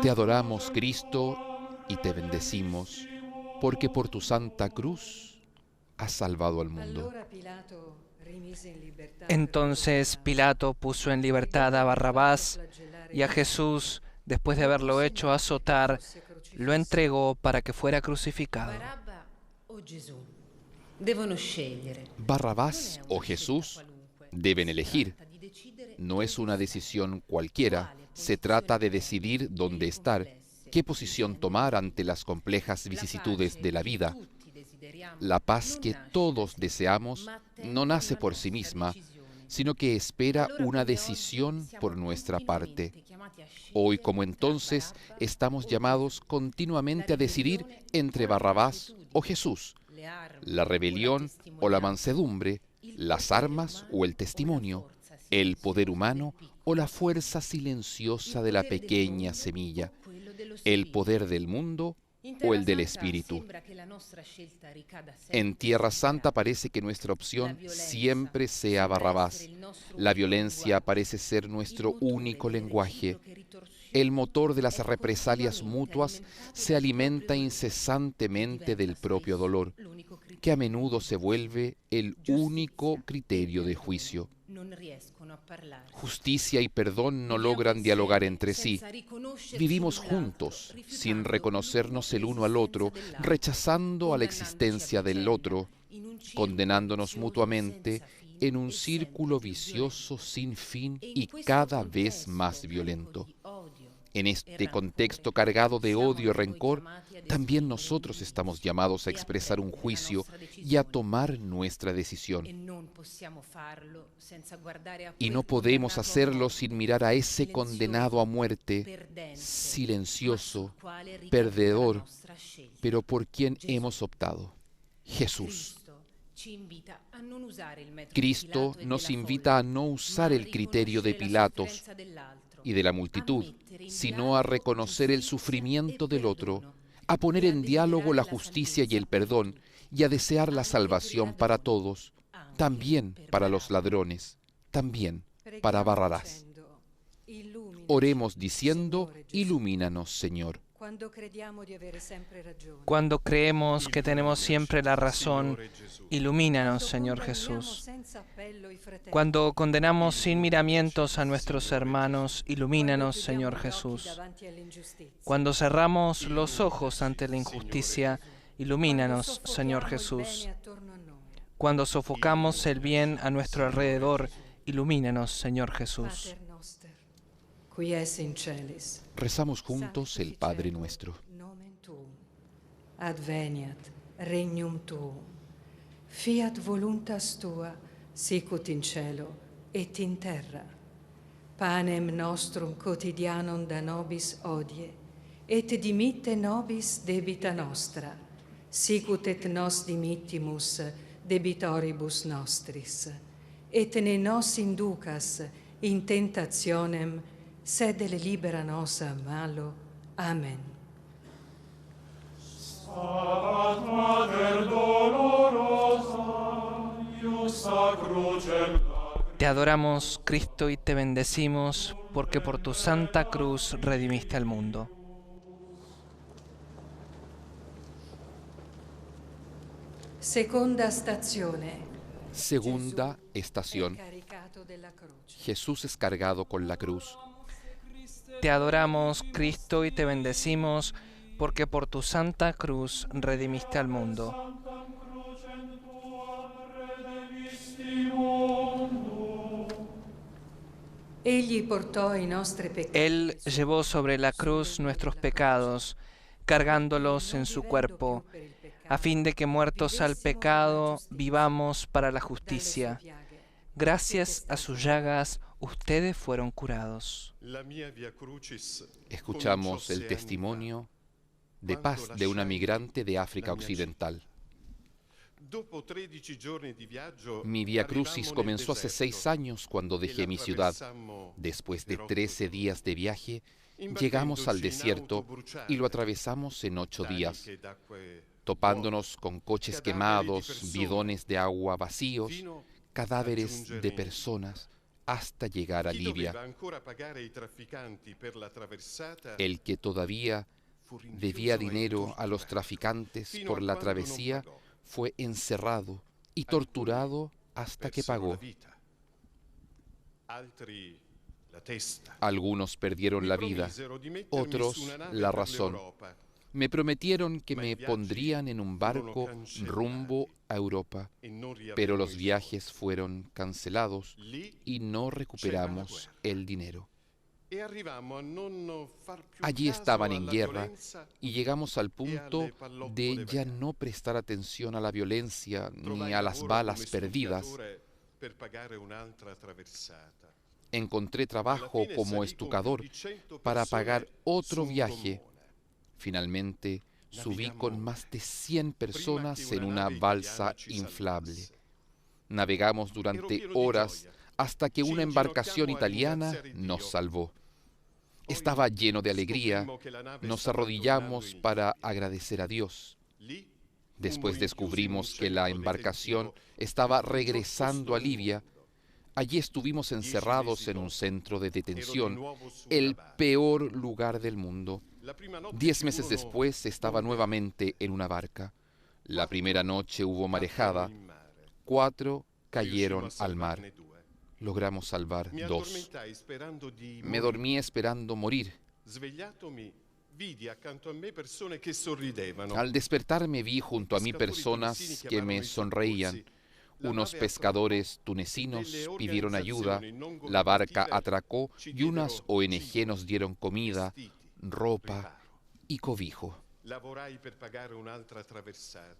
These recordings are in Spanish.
Te adoramos, Cristo, y te bendecimos, porque por tu santa cruz has salvado al mundo. Entonces Pilato puso en libertad a Barrabás y a Jesús, después de haberlo hecho azotar, lo entregó para que fuera crucificado. Barrabás o Jesús deben elegir. No es una decisión cualquiera, se trata de decidir dónde estar, qué posición tomar ante las complejas vicisitudes de la vida. La paz que todos deseamos no nace por sí misma, sino que espera una decisión por nuestra parte. Hoy, como entonces, estamos llamados continuamente a decidir entre Barrabás o Jesús, la rebelión o la mansedumbre, las armas o el testimonio, el poder humano o la fuerza silenciosa de la pequeña semilla, el poder del mundo o el del Espíritu. En Tierra Santa parece que nuestra opción siempre sea Barrabás. La violencia parece ser nuestro único lenguaje. El motor de las represalias mutuas se alimenta incesantemente del propio dolor, que a menudo se vuelve el único criterio de juicio. Justicia y perdón no logran dialogar entre sí. Vivimos juntos, sin reconocernos el uno al otro, rechazando a la existencia del otro, condenándonos mutuamente en un círculo vicioso sin fin y cada vez más violento. En este contexto cargado de odio y rencor, también nosotros estamos llamados a expresar un juicio y a tomar nuestra decisión. Y no podemos hacerlo sin mirar a ese condenado a muerte, silencioso, perdedor, pero por quien hemos optado: Jesús. Cristo nos invita a no usar el criterio de Pilatos y de la multitud, sino a reconocer el sufrimiento del otro, a poner en diálogo la justicia y el perdón, y a desear la salvación para todos, también para los ladrones, también para Barrabás. Oremos diciendo: ilumínanos, Señor. Cuando creemos que tenemos siempre la razón, ilumínanos, Señor Jesús. Cuando condenamos sin miramientos a nuestros hermanos, ilumínanos, Señor Jesús. Cuando cerramos los ojos ante la injusticia, ilumínanos, Señor Jesús. Cuando sofocamos el bien a nuestro alrededor, ilumínanos, Señor Jesús. Rezamos juntos el Padre Nuestro. Adveniat regnum tuum, fiat voluntas tua, sicut in cielo et in terra. Panem nostrum quotidianum da nobis hodie, et dimitte nobis debita nostra, sicut et nos dimittimus debitoribus nostris. Et ne nos inducas in tentationem, sed libera nos a malo. Amen. Stabat Mater dolorosa, iusta crucem lacrimae. Te adoramos, Cristo, y te bendecimos, porque por tu santa cruz redimiste al mundo. Seconda stazione. Segunda estación. Jesús es cargado con la cruz. Te adoramos, Cristo, y te bendecimos, porque por tu santa cruz redimiste al mundo. Él llevó sobre la cruz nuestros pecados, cargándolos en su cuerpo, a fin de que, muertos al pecado, vivamos para la justicia. Gracias a sus llagas, ustedes fueron curados. Escuchamos el testimonio de paz de una migrante de África Occidental. Mi Via Crucis comenzó hace 6 años cuando dejé mi ciudad. Después de 13 días de viaje, llegamos al desierto y lo atravesamos en 8 días, topándonos con coches quemados, bidones de agua vacíos, cadáveres de personas hasta llegar a Libia. El que todavía debía dinero a los traficantes por la travesía fue encerrado y torturado hasta que pagó. Algunos perdieron la vida, otros la razón. Me prometieron que me pondrían en un barco rumbo a Europa, pero los viajes fueron cancelados y no recuperamos el dinero. Allí estaban en guerra y llegamos al punto de ya no prestar atención a la violencia ni a las balas perdidas. Encontré trabajo como estucador para pagar otro viaje. Finalmente, subí con más de 100 personas en una balsa inflable. Navegamos durante horas hasta que una embarcación italiana nos salvó. Estaba lleno de alegría. Nos arrodillamos para agradecer a Dios. Después descubrimos que la embarcación estaba regresando a Libia. Allí estuvimos encerrados en un centro de detención, el peor lugar del mundo. 10 meses después estaba nuevamente en una barca. La primera noche hubo marejada. 4 cayeron al mar. Logramos salvar 2. Me dormí esperando morir. Al despertarme vi junto a mí personas que me sonreían. Unos pescadores tunecinos pidieron ayuda, la barca atracó y unas ONG nos dieron comida, ropa y cobijo.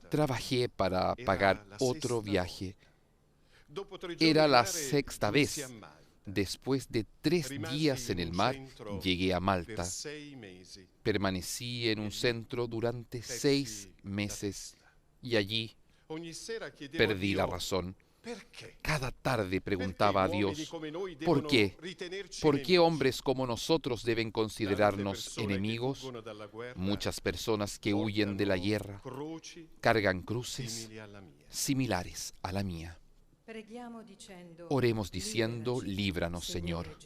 Trabajé para pagar otro viaje. Era la 6ª vez. Después de 3 días en el mar, llegué a Malta. Permanecí en un centro durante 6 meses y allí perdí la razón. Cada tarde preguntaba a Dios, ¿por qué? ¿Por qué hombres como nosotros deben considerarnos enemigos? Muchas personas que huyen de la guerra cargan cruces similares a la mía. Oremos diciendo, líbranos, Señor.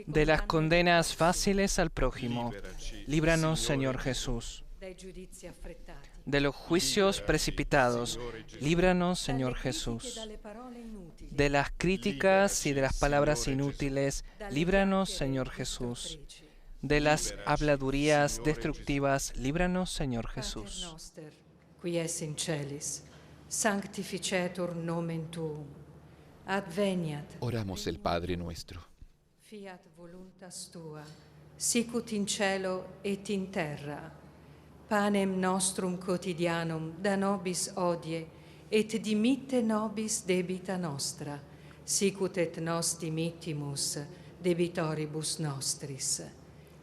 De las condenas fáciles al prójimo, líbranos, Señor Jesús. De los juicios precipitados, líbranos, Señor Jesús. De las críticas y de las palabras inútiles, líbranos, Señor Jesús. De las habladurías destructivas, líbranos, Señor Jesús. Qui es in celis, sanctificetur nomen tuum, adveniat. Oramos el Padre nuestro. Fiat voluntas tua, sicut in cielo et in terra. Panem nostrum quotidianum da nobis hodie, et dimitte nobis debita nostra, sicut et nos dimittimus debitoribus nostris.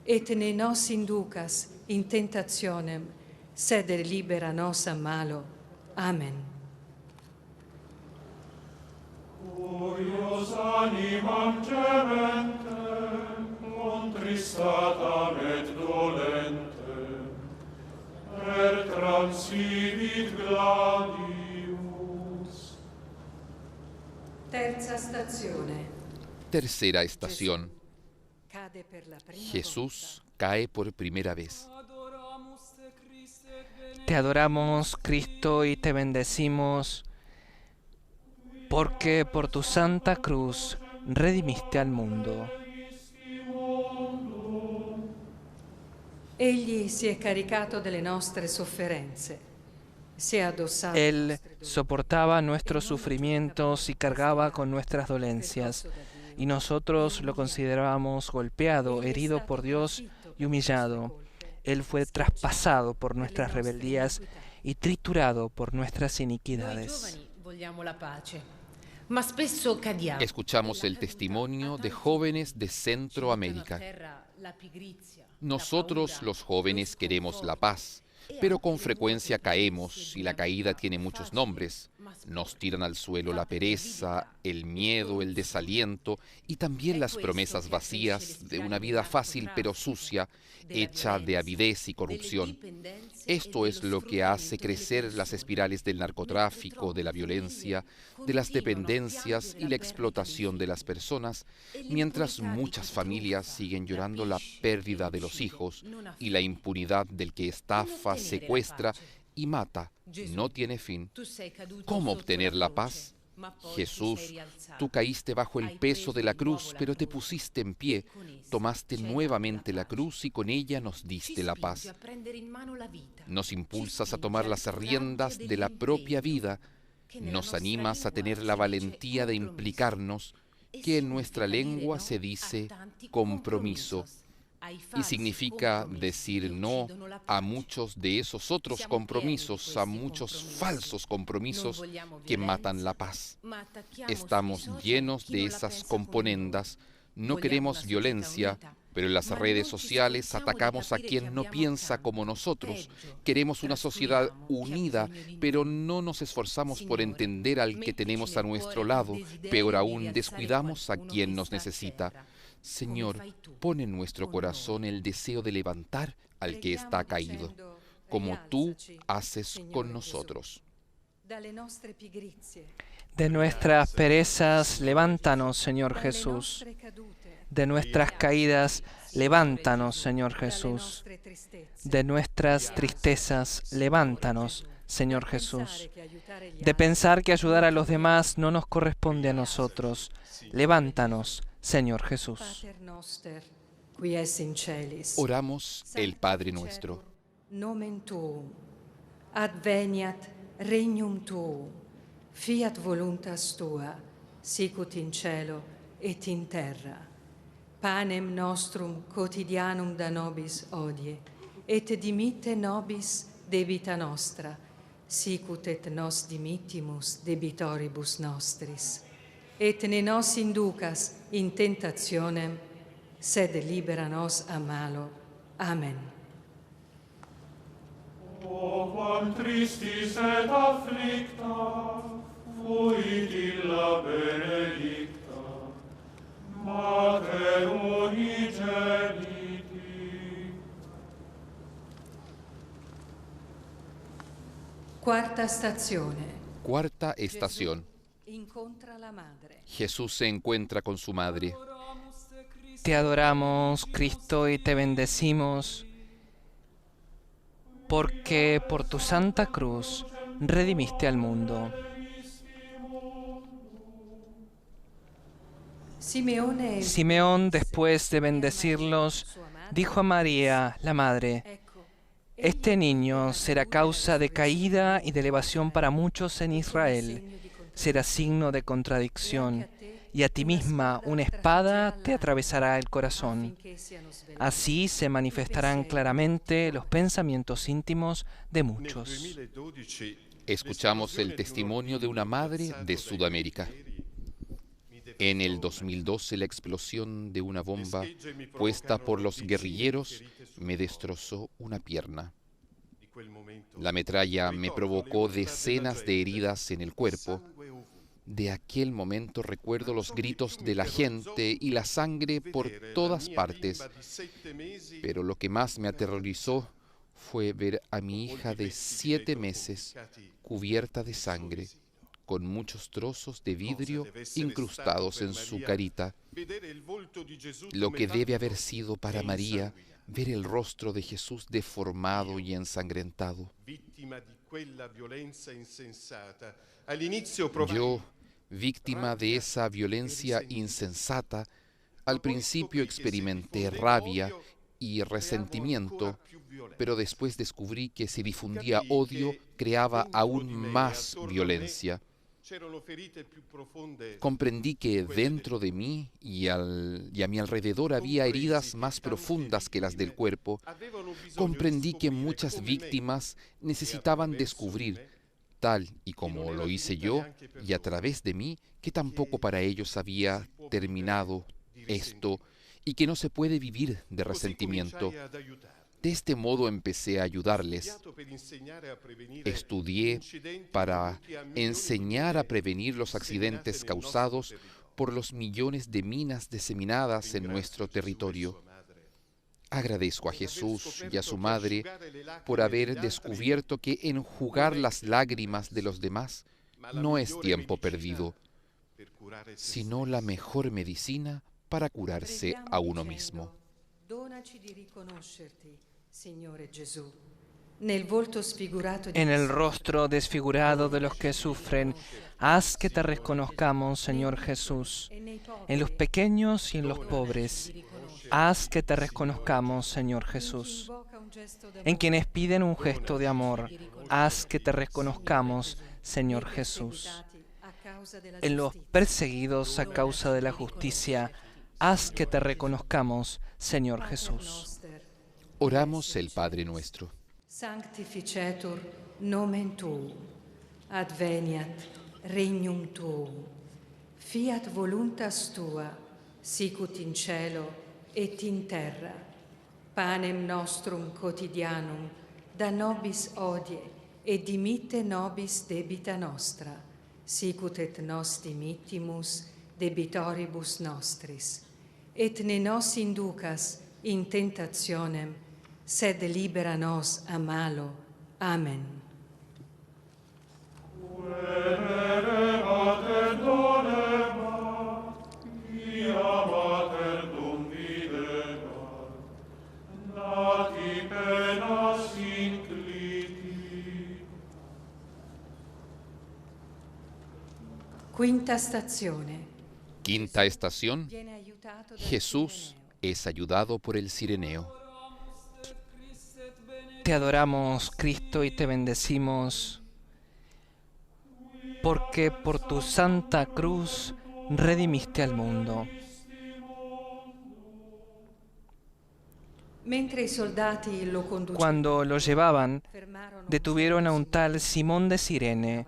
Et ne nos inducas in tentationem, sed libera nos a malo. Amen. Curios animam gemente, contristatam et dolentem, per transivit gladius. Terza stazione. Tercera estación. Cade per la prima Jesús cae por primera vez. Te adoramos, Cristo, y te bendecimos, porque por tu santa cruz redimiste al mundo. Egli si è caricato delle nostre sofferenze. Si è addossato Él soportaba nuestros sufrimientos y cargaba con nuestras dolencias, y nosotros lo considerábamos golpeado, herido por Dios y humillado. Él fue traspasado por nuestras rebeldías y triturado por nuestras iniquidades. Escuchamos el testimonio de jóvenes de Centroamérica. Nosotros, los jóvenes, queremos la paz, Pero con frecuencia caemos y la caída tiene muchos nombres. Nos tiran al suelo la pereza, el miedo, el desaliento y también las promesas vacías de una vida fácil pero sucia, hecha de avidez y corrupción. Esto es lo que hace crecer las espirales del narcotráfico, de la violencia, de las dependencias y la explotación de las personas, mientras muchas familias siguen llorando la pérdida de los hijos y la impunidad del que estafa, secuestra y mata. No tiene fin. ¿Cómo obtener la paz? Jesús, tú caíste bajo el peso de la cruz, pero te pusiste en pie, tomaste nuevamente la cruz y con ella nos diste la paz. Nos impulsas a tomar las riendas de la propia vida, nos animas a tener la valentía de implicarnos, que en nuestra lengua se dice compromiso, y significa decir no a muchos de esos otros compromisos, a muchos falsos compromisos que matan la paz. Estamos llenos de esas componendas, no queremos violencia, pero en las redes sociales atacamos a quien no piensa como nosotros. Queremos una sociedad unida, pero no nos esforzamos por entender al que tenemos a nuestro lado. Peor aún, descuidamos a quien nos necesita. Señor, pon en nuestro corazón el deseo de levantar al que está caído, como tú haces con nosotros. De nuestras perezas, levántanos, Señor Jesús. De nuestras caídas, levántanos, Señor Jesús. De nuestras tristezas, levántanos, Señor Jesús. De pensar que ayudar a los demás no nos corresponde a nosotros, levántanos, Señor Jesús. Oramos el Padre Nuestro. Nomen tuum, adveniat regnum tuum, fiat voluntas tua, sicut in cielo et in terra. Panem nostrum quotidianum da nobis hodie, et dimitte nobis debita nostra, sicut et nos dimittimus debitoribus nostris. Et ne nos inducas in tentationem, sed libera nos a malo. Amen. O quam tristis et afflicta, fuit illa benedicta, Mater unigeniti. Quarta stazione. Cuarta estación. Incontra la madre. Jesús se encuentra con su madre. Te adoramos, Cristo, y te bendecimos, porque por tu santa cruz redimiste al mundo. Simeón, después de bendecirlos, dijo a María, la madre: este niño será causa de caída y de elevación para muchos en Israel. Será signo de contradicción, y a ti misma una espada te atravesará el corazón. Así se manifestarán claramente los pensamientos íntimos de muchos. Escuchamos el testimonio de una madre de Sudamérica. En el 2012, la explosión de una bomba puesta por los guerrilleros me destrozó una pierna. La metralla me provocó decenas de heridas en el cuerpo. De aquel momento recuerdo los gritos de la gente y la sangre por todas partes. Pero lo que más me aterrorizó fue ver a mi hija de 7 meses cubierta de sangre, con muchos trozos de vidrio incrustados en su carita. Lo que debe haber sido para María ver el rostro de Jesús deformado y ensangrentado. Yo, víctima de esa violencia insensata, al principio experimenté rabia y resentimiento, pero después descubrí que si difundía odio, creaba aún más violencia. Comprendí que dentro de mí y a mi alrededor había heridas más profundas que las del cuerpo. Comprendí que muchas víctimas necesitaban descubrir, tal y como lo hice yo, y a través de mí, que tampoco para ellos había terminado esto y que no se puede vivir de resentimiento. De este modo empecé a ayudarles. Estudié para enseñar a prevenir los accidentes causados por los millones de minas diseminadas en nuestro territorio. Agradezco a Jesús y a su madre por haber descubierto que enjugar las lágrimas de los demás no es tiempo perdido, sino la mejor medicina para curarse a uno mismo. En el rostro desfigurado de los que sufren, haz que te reconozcamos, Señor Jesús. En los pequeños y en los pobres, haz que te reconozcamos, Señor Jesús. En quienes piden un gesto de amor, haz que te reconozcamos, Señor Jesús. En los perseguidos a causa de la justicia, haz que te reconozcamos, Señor Jesús. Oramos el Padre Nuestro. Sanctificetur nomen tuum, adveniat regnum tuum, fiat voluntas tua, sicut in cielo et in terra. Panem nostrum quotidianum da nobis hodie, et dimitte nobis debita nostra, sicut et nos dimittimus debitoribus nostris. Et ne nos inducas in tentationem, sed libera nos a malo. Amen. Quinta stazione. Quinta estación. Jesús es ayudado por el Cireneo. Te adoramos, Cristo, y te bendecimos, porque por tu santa cruz redimiste al mundo. Cuando lo llevaban, detuvieron a un tal Simón de Cirene,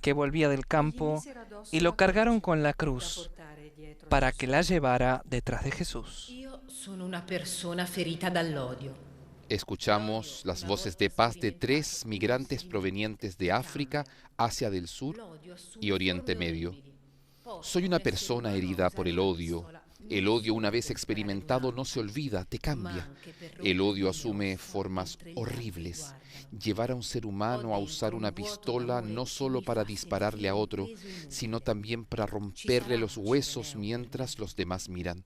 que volvía del campo, y lo cargaron con la cruz para que la llevara detrás de Jesús. Io sono una persona ferita dall'odio. Escuchamos las voces de paz de 3 migrantes provenientes de África, Asia del Sur y Oriente Medio. Soy una persona herida por el odio. El odio, una vez experimentado, no se olvida, te cambia. El odio asume formas horribles. Llevar a un ser humano a usar una pistola no solo para dispararle a otro, sino también para romperle los huesos mientras los demás miran.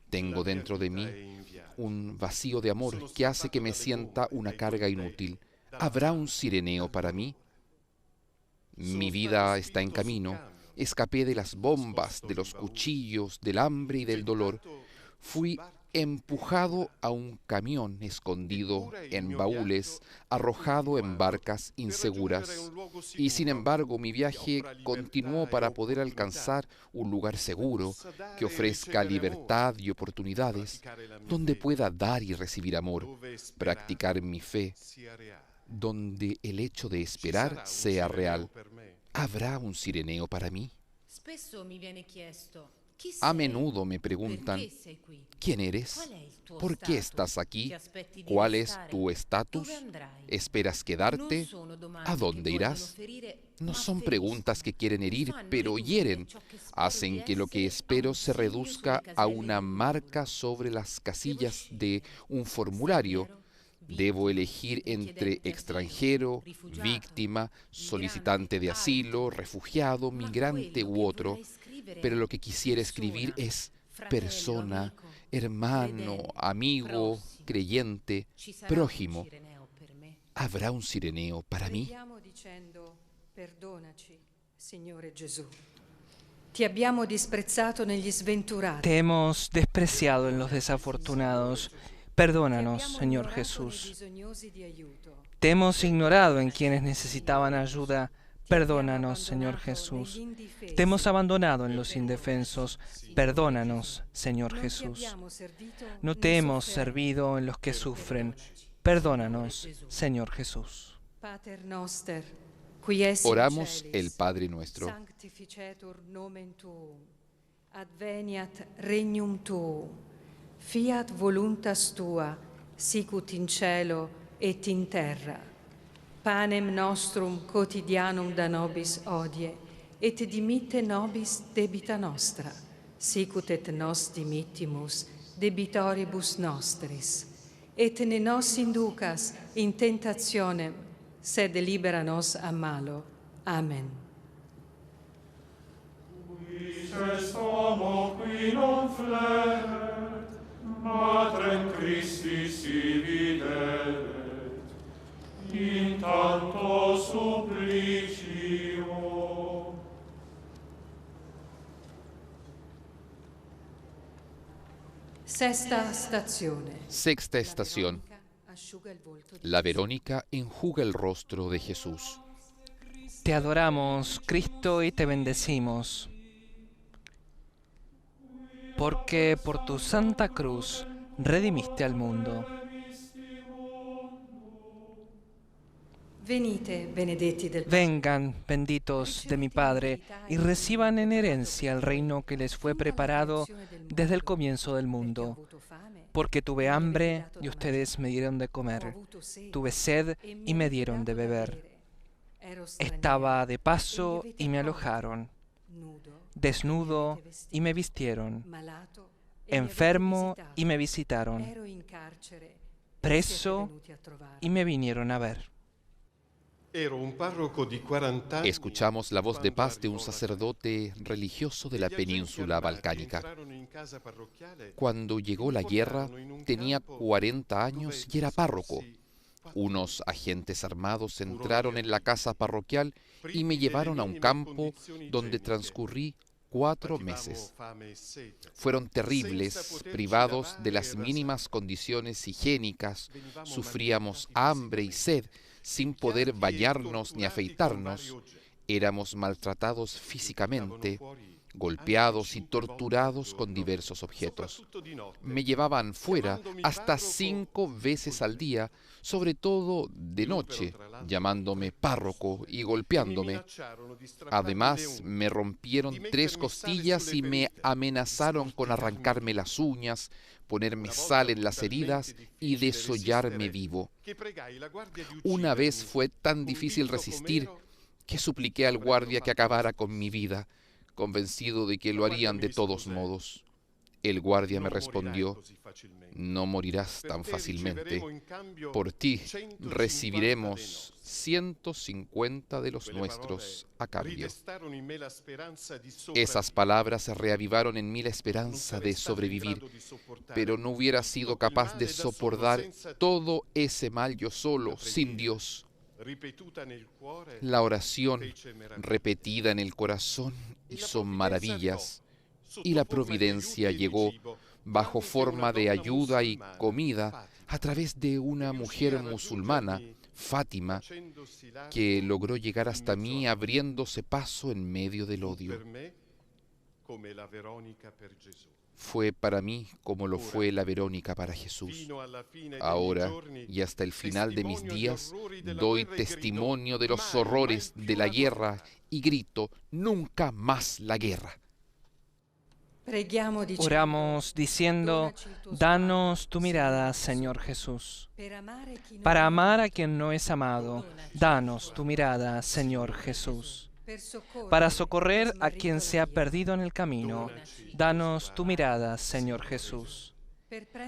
Tengo dentro de mí un vacío de amor que hace que me sienta una carga inútil. ¿Habrá un Cireneo para mí? Mi vida está en camino. Escapé de las bombas, de los cuchillos, del hambre y del dolor. Fui empujado a un camión escondido en baúles, arrojado en barcas inseguras. Y sin embargo, mi viaje continuó para poder alcanzar un lugar seguro que ofrezca libertad y oportunidades, donde pueda dar y recibir amor, practicar mi fe, donde el hecho de esperar sea real. ¿Habrá un Cireneo para mí? A menudo me preguntan, ¿quién eres? ¿Por qué estás aquí? ¿Cuál es tu estatus? ¿Esperas quedarte? ¿A dónde irás? No son preguntas que quieren herir, pero hieren. Hacen que lo que espero se reduzca a una marca sobre las casillas de un formulario. Debo elegir entre extranjero, víctima, solicitante de asilo, refugiado, migrante u otro, pero lo que quisiera escribir es persona, hermano, amigo, creyente, prójimo. ¿Habrá un Cireneo para mí? Te hemos despreciado en los desafortunados. Perdónanos, Señor Jesús. Te hemos ignorado en quienes necesitaban ayuda. Perdónanos, Señor Jesús. Te hemos abandonado en los indefensos. Perdónanos, Señor Jesús. No te hemos servido en los que sufren. Perdónanos, Señor Jesús. Oramos el Padre Nuestro. Adveniat regnum tuum. Fiat voluntas tua, sicut in cielo et in terra. Panem nostrum quotidianum da nobis hodie, et dimitte nobis debita nostra, sicut et nos dimittimus debitoribus nostris. Et ne nos inducas in tentationem, sed libera nos a malo. Amen. Quis est homo qui non fleret, Matrem Christi si videret, in tanto supplicio. Sexta estación. La Verónica enjuga el rostro de Jesús. Te adoramos, Cristo, y te bendecimos, porque por tu santa cruz redimiste al mundo. Vengan, benditos de mi Padre, y reciban en herencia el reino que les fue preparado desde el comienzo del mundo. Porque tuve hambre y ustedes me dieron de comer. Tuve sed y me dieron de beber. Estaba de paso y me alojaron. Desnudo y me vistieron. Enfermo y me visitaron. Preso y me vinieron a ver. Escuchamos la voz de paz de un sacerdote religioso de la península balcánica. Cuando llegó la guerra, tenía 40 años y era párroco. Unos agentes armados entraron en la casa parroquial y me llevaron a un campo donde transcurrí 4 meses. Fueron terribles, privados de las mínimas condiciones higiénicas, sufríamos hambre y sed, sin poder bañarnos ni afeitarnos, éramos maltratados físicamente, golpeados y torturados con diversos objetos. Me llevaban fuera hasta 5 veces al día, sobre todo de noche, llamándome párroco y golpeándome. Además, me rompieron 3 costillas y me amenazaron con arrancarme las uñas, ponerme sal en las heridas y desollarme vivo. Una vez fue tan difícil resistir que supliqué al guardia que acabara con mi vida, convencido de que lo harían de todos modos. El guardia me respondió: no morirás tan fácilmente. Por ti recibiremos 150 de los nuestros a cambio. Esas palabras reavivaron en mí la esperanza de sobrevivir, pero no hubiera sido capaz de soportar todo ese mal yo solo, sin Dios. La oración repetida en el corazón hizo maravillas, y la providencia llegó bajo forma de ayuda y comida a través de una mujer musulmana, Fátima, que logró llegar hasta mí abriéndose paso en medio del odio. Fue para mí como lo fue la Verónica para Jesús. Ahora y hasta el final de mis días doy testimonio de los horrores de la guerra y grito: nunca más la guerra. Oramos diciendo: danos tu mirada, Señor Jesús. Para amar a quien no es amado, danos tu mirada, Señor Jesús. Para socorrer a quien se ha perdido en el camino, danos tu mirada, Señor Jesús.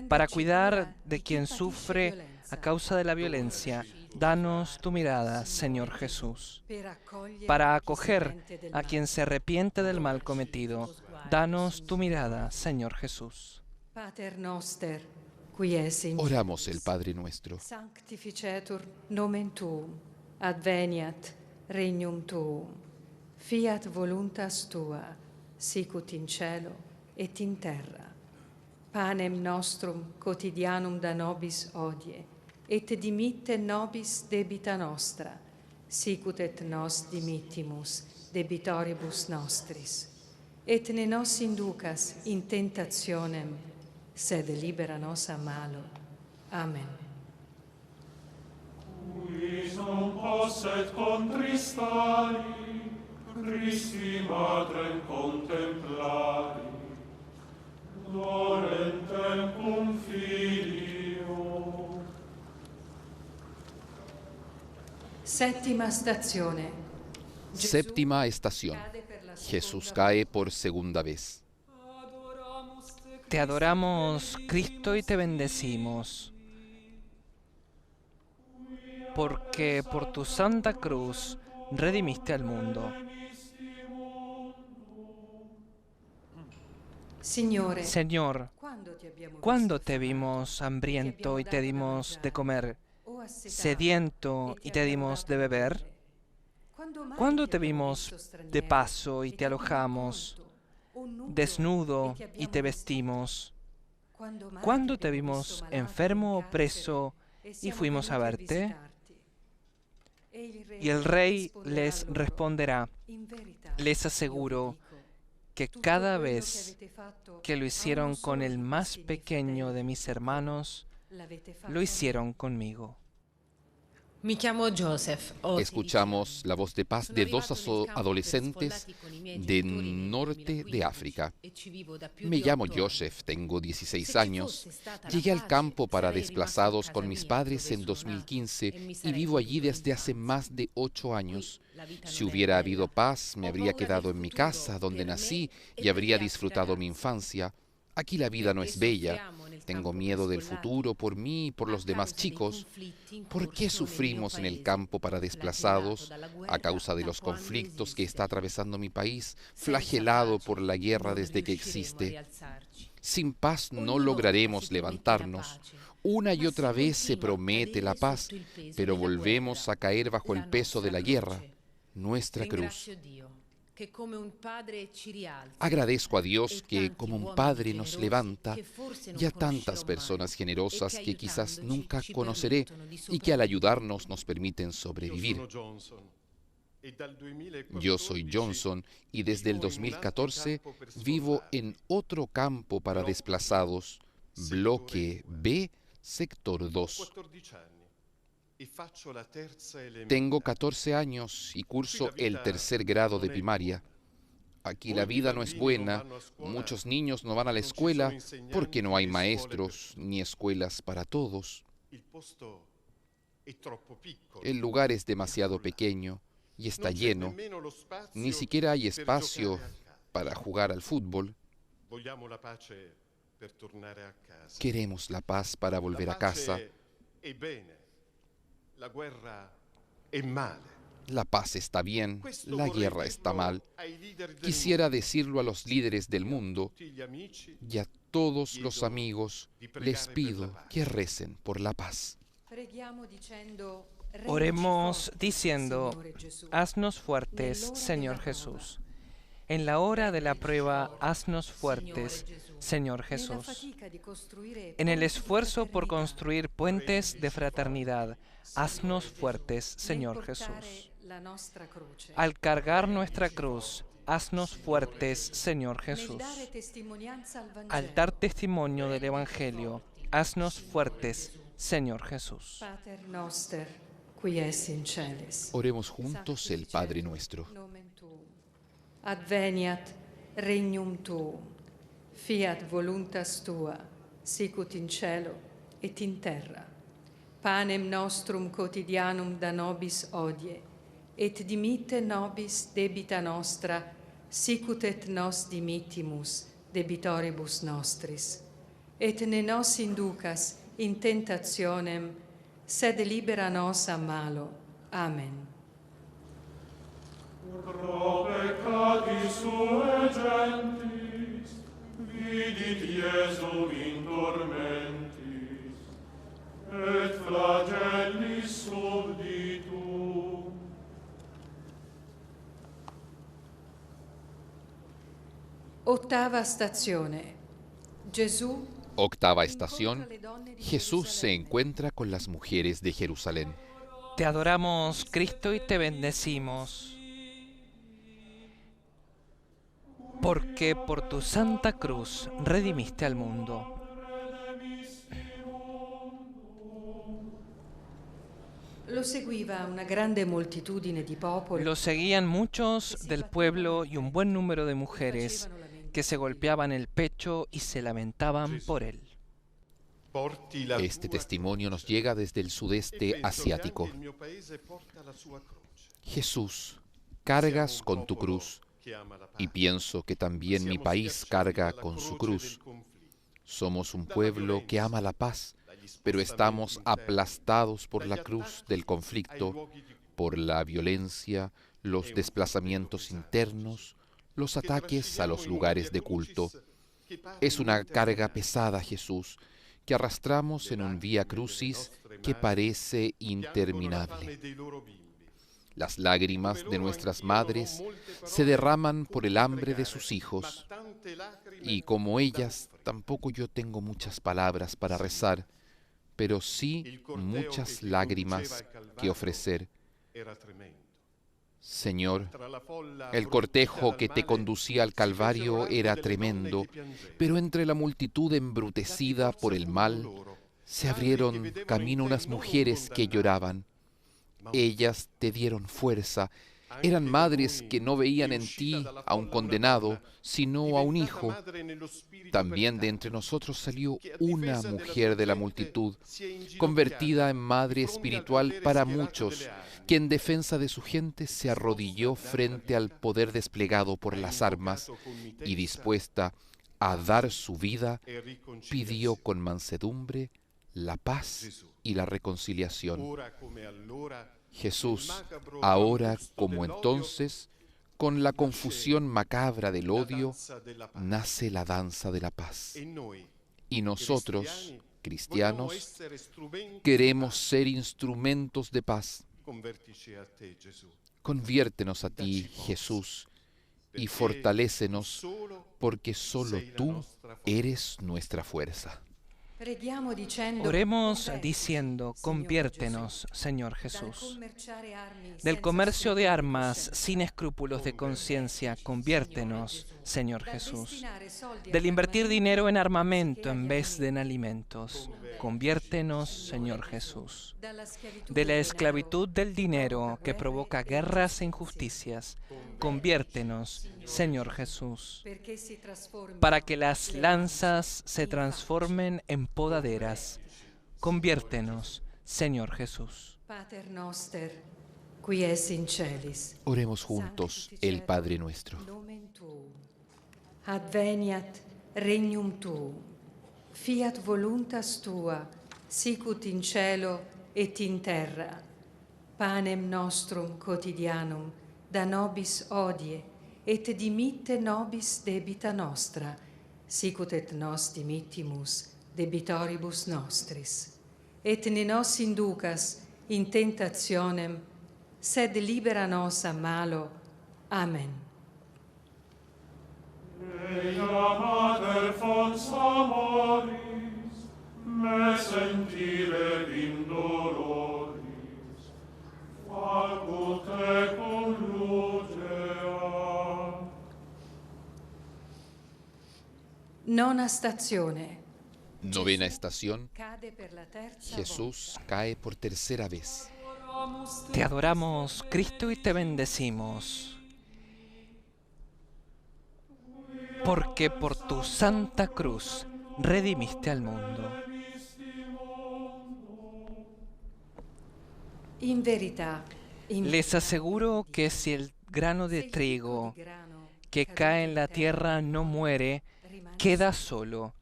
Para cuidar de quien sufre a causa de la violencia, danos tu mirada, Señor Jesús. Para acoger a quien se arrepiente del mal cometido, danos tu mirada, Señor Jesús. Oramos el Padre Nuestro. Sanctificetur nomen tuum, adveniat regnum tuum, fiat voluntas tua, sicut in cielo et in terra. Panem nostrum quotidianum da nobis hodie, et dimitte nobis debita nostra, sicut et nos dimittimus debitoribus nostris. Et ne nos inducas in tentationem, sed libera nos a malo. Amen. Quis non posset contristari, Christi Matrem contemplari, Dorentem cum Filio. Settima stazione. Séptima estación. Jesús cae por segunda vez. Te adoramos, Cristo, y te bendecimos, porque por tu santa cruz redimiste al mundo. Señor, ¿cuándo te vimos hambriento y te dimos de comer, sediento y te dimos de beber? ¿Cuándo te vimos de paso y te alojamos, desnudo y te vestimos? ¿Cuándo te vimos enfermo o preso y fuimos a verte? Y el rey les responderá: les aseguro que cada vez que lo hicieron con el más pequeño de mis hermanos, lo hicieron conmigo. Mi llamo Joseph. Escuchamos la voz de paz de dos adolescentes del norte de África. Me llamo Joseph, tengo 16 años. Llegué al campo para desplazados con mis padres en 2015 y vivo allí desde hace más de 8 años. Si hubiera habido paz, me habría quedado en mi casa, donde nací, y habría disfrutado mi infancia. Aquí la vida no es bella. Tengo miedo del futuro por mí y por los demás chicos. ¿Por qué sufrimos en el campo para desplazados a causa de los conflictos que está atravesando mi país, flagelado por la guerra desde que existe? Sin paz no lograremos levantarnos. Una y otra vez se promete la paz, pero volvemos a caer bajo el peso de la guerra, nuestra cruz. Agradezco a Dios que como un padre nos levanta, y a tantas personas generosas que quizás nunca conoceré y que al ayudarnos nos permiten sobrevivir. Yo soy Johnson y desde el 2014 vivo en otro campo para desplazados, bloque B, sector 2. Tengo 14 años y curso el tercer grado de primaria. Aquí la vida no es buena, muchos niños no van a la escuela porque no hay maestros ni escuelas para todos. El lugar es demasiado pequeño y está lleno. Ni siquiera hay espacio para jugar al fútbol. Queremos la paz para volver a casa. La paz está bien, la guerra está mal. Quisiera decirlo a los líderes del mundo y a todos los amigos. Les pido que recen por la paz. Oremos diciendo: haznos fuertes, Señor Jesús. En la hora de la prueba, haznos fuertes, Señor Jesús. En el esfuerzo por construir puentes de fraternidad, haznos fuertes, Señor Jesús. Al cargar nuestra cruz, haznos fuertes, Señor Jesús. Al dar testimonio del Evangelio, haznos fuertes, Señor Jesús. Oremos juntos el Padre Nuestro. Adveniat regnum tuum, fiat voluntas tua, sicut in cielo et in terra. Panem nostrum quotidianum da nobis hodie, et dimitte nobis debita nostra, sicut et nos dimittimus debitoribus nostris. Et ne nos inducas in tentationem, sed libera nos a malo. Amen. Pro peccatis sue gentis, vidit Iesum in tormentis, et flagellis subditum. Ottava stazione. Gesù. Octava estación. Jesús se encuentra con las mujeres de Jerusalén. Te adoramos, Cristo, y te bendecimos, porque por tu santa cruz redimiste al mundo. Lo seguiva una grande moltitudine di popoli. Lo seguían muchos del pueblo y un buen número de mujeres que se golpeaban el pecho y se lamentaban por él. Este testimonio nos llega desde el sudeste asiático. Jesús, cargas con tu cruz, y pienso que también mi país carga con su cruz. Somos un pueblo que ama la paz, pero estamos aplastados por la cruz del conflicto, por la violencia, los desplazamientos internos, los ataques a los lugares de culto. Es una carga pesada, Jesús, que arrastramos en un vía crucis que parece interminable. Las lágrimas de nuestras madres se derraman por el hambre de sus hijos, y como ellas, tampoco yo tengo muchas palabras para rezar, pero sí muchas lágrimas que ofrecer. Señor, el cortejo que te conducía al Calvario era tremendo, pero entre la multitud embrutecida por el mal, se abrieron camino unas mujeres que lloraban. Ellas te dieron fuerza. Eran madres que no veían en ti a un condenado, sino a un hijo. También de entre nosotros salió una mujer de la multitud, convertida en madre espiritual para muchos, que en defensa de su gente se arrodilló frente al poder desplegado por las armas y dispuesta a dar su vida, pidió con mansedumbre la paz y la reconciliación. Jesús, ahora como entonces, con la confusión macabra del odio, nace la danza de la paz. Y nosotros, cristianos, queremos ser instrumentos de paz. Conviértenos a ti, Jesús, y fortalécenos, porque solo tú eres nuestra fuerza. Oremos diciendo, conviértenos, Señor Jesús. Del comercio de armas sin escrúpulos de conciencia, conviértenos, Señor Jesús. Del invertir dinero en armamento en vez de en alimentos, conviértenos, Señor Jesús. De la esclavitud del dinero que provoca guerras e injusticias, conviértenos, Señor Jesús, para que las lanzas se transformen en podaderas. Conviértenos, Señor Jesús. Pater noster, qui es in celis. Oremos juntos el Padre Nuestro. Nomen tuum. Adveniat regnum tuum. Fiat voluntas tua, sicut in cielo et in terra. Panem nostrum quotidianum da nobis hodie, et dimitte nobis debita nostra, sicut et nos dimittimus debitoribus nostris. Et ne nos inducas in tentationem, sed libera nos a malo. Amen. Ea mater fons amoris, me sentire in doloris, facut tecum lugea. Nona stazione. Novena estación. Cade per la terza Jesús cae por tercera vez. Te adoramos, Cristo, y te bendecimos, porque por tu santa cruz redimiste al mundo. In verità, Les aseguro que si el grano de trigo que cae en la tierra no muere, queda solo,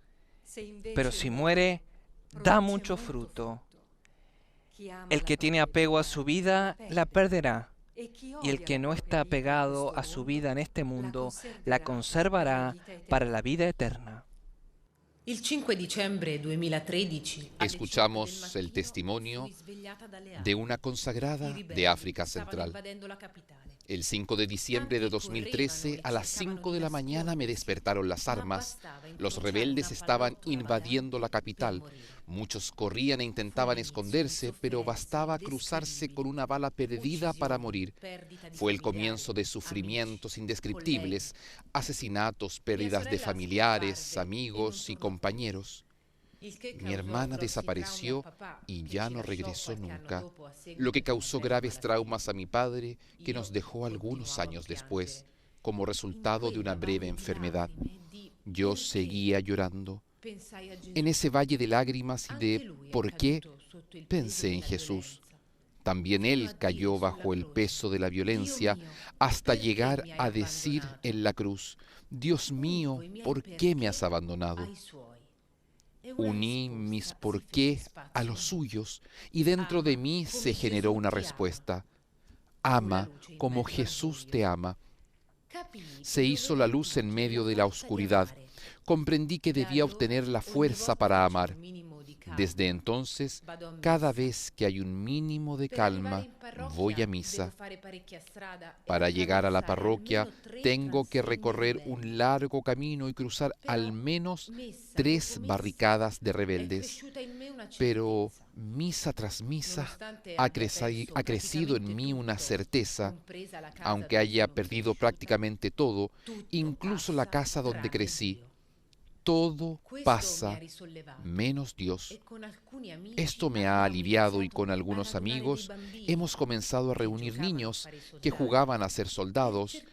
pero si muere, da mucho fruto. El que tiene apego a su vida, la perderá, y el que no está apegado a su vida en este mundo, la conservará para la vida eterna. Il 5 dicembre 2013 Escuchamos el testimonio de una consagrada de África Central. El 5 de diciembre de 2013, a las 5 de la mañana me despertaron las armas. Los rebeldes estaban invadiendo la capital. Muchos corrían e intentaban esconderse, pero bastaba cruzarse con una bala perdida para morir. Fue el comienzo de sufrimientos indescriptibles, asesinatos, pérdidas de familiares, amigos y compañeros. Mi hermana desapareció y ya no regresó nunca, lo que causó graves traumas a mi padre, que nos dejó algunos años después, como resultado de una breve enfermedad. Yo seguía llorando. En ese valle de lágrimas y de ¿por qué?, pensé en Jesús. También Él cayó bajo el peso de la violencia hasta llegar a decir en la cruz: Dios mío, ¿por qué me has abandonado? Uní mis por qué a los suyos y dentro de mí se generó una respuesta. Ama como Jesús te ama. Se hizo la luz en medio de la oscuridad. Comprendí que debía obtener la fuerza para amar. Desde entonces, cada vez que hay un mínimo de calma, voy a misa. Para llegar a la parroquia, tengo que recorrer un largo camino y cruzar al menos 3 barricadas de rebeldes. Pero misa tras misa ha crecido en mí una certeza, aunque haya perdido prácticamente todo, incluso la casa donde crecí. Todo pasa menos Dios. Esto me ha aliviado y con algunos amigos hemos comenzado a reunir niños que jugaban a ser soldados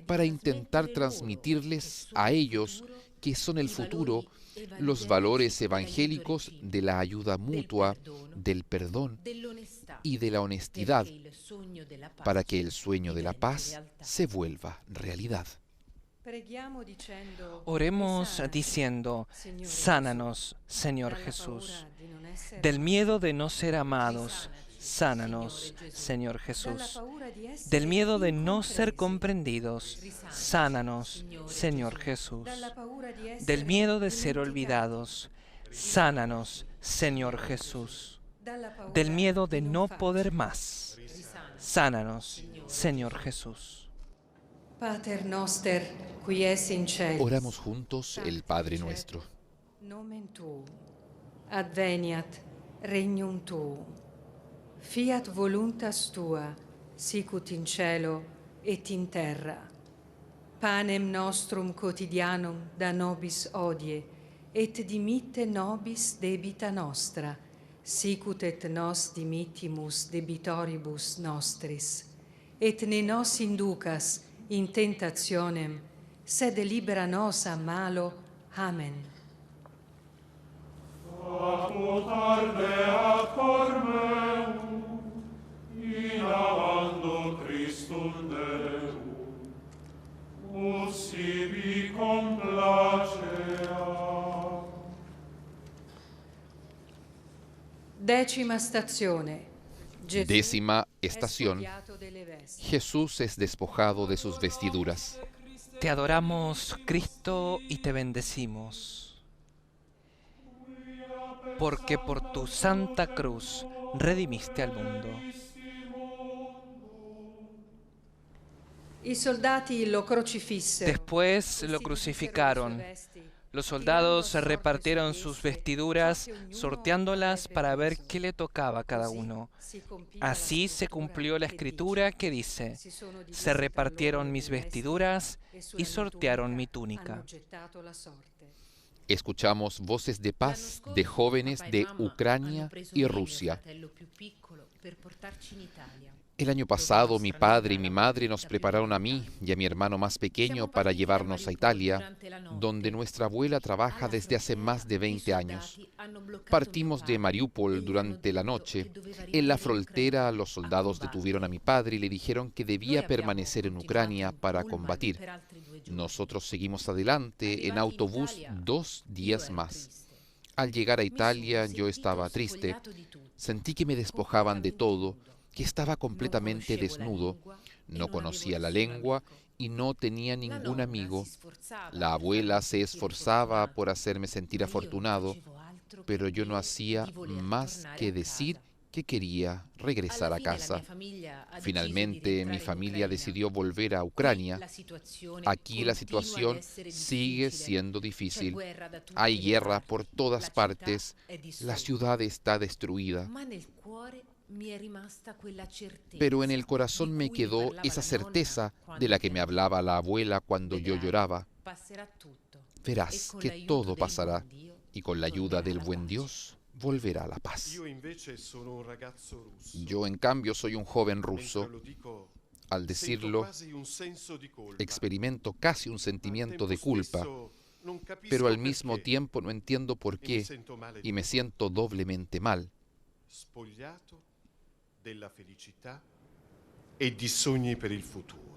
para intentar transmitirles a ellos, que son el futuro, los valores evangélicos de la ayuda mutua, del perdón y de la honestidad, para que el sueño de la paz se vuelva realidad. Oremos diciendo: sánanos, Señor Jesús. Del miedo de no ser amados, sánanos, Señor Jesús. Del miedo de no ser comprendidos, sánanos, Señor Jesús. Del miedo de ser olvidados, sánanos, Señor Jesús. Del miedo de no poder más, sánanos, Señor Jesús. Pater noster, qui es in cielo. Oramos juntos el Padre Nuestro. Nomen tuum, adveniat regnum tuum, fiat voluntas tua, sicut in cielo et in terra. Panem nostrum quotidianum da nobis hodie, et dimitte nobis debita nostra, sicut et nos dimittimus debitoribus nostris. Et ne nos inducas in tentationem, sed libera nos a malo. Amen. Tardeat cor meum, in avando Christum Deum, ut sibi complacea. 10ª stazione. Décima estación. Jesús es despojado de sus vestiduras. Te adoramos, Cristo, y te bendecimos, porque por tu santa cruz redimiste al mundo. Después lo crucificaron. Los soldados repartieron sus vestiduras, sorteándolas para ver qué le tocaba a cada uno. Así se cumplió la escritura que dice: se repartieron mis vestiduras y sortearon mi túnica. Escuchamos voces de paz de jóvenes de Ucrania y Rusia. El año pasado mi padre y mi madre nos prepararon a mí y a mi hermano más pequeño para llevarnos a Italia, donde nuestra abuela trabaja desde hace más de 20 años. Partimos de Mariupol durante la noche. En la frontera los soldados detuvieron a mi padre y le dijeron que debía permanecer en Ucrania para combatir. Nosotros seguimos adelante en autobús 2 días más. Al llegar a Italia yo estaba triste. Sentí que me despojaban de todo, que estaba completamente desnudo, no conocía la lengua y no tenía ningún amigo. La abuela se esforzaba por hacerme sentir afortunado, pero yo no hacía más que decir que quería regresar a casa. Finalmente, mi familia decidió volver a Ucrania. Aquí la situación sigue siendo difícil. Hay guerra por todas partes. La ciudad está destruida. Pero en el corazón me quedó esa certeza de la que me hablaba la abuela cuando yo lloraba. Verás que todo pasará y con la ayuda del buen Dios volverá la paz. Yo, en cambio, soy un joven ruso. Al decirlo, experimento casi un sentimiento de culpa. pero al mismo tiempo no entiendo por qué y me siento doblemente mal. Spogliato della felicità e di sogni per il futuro.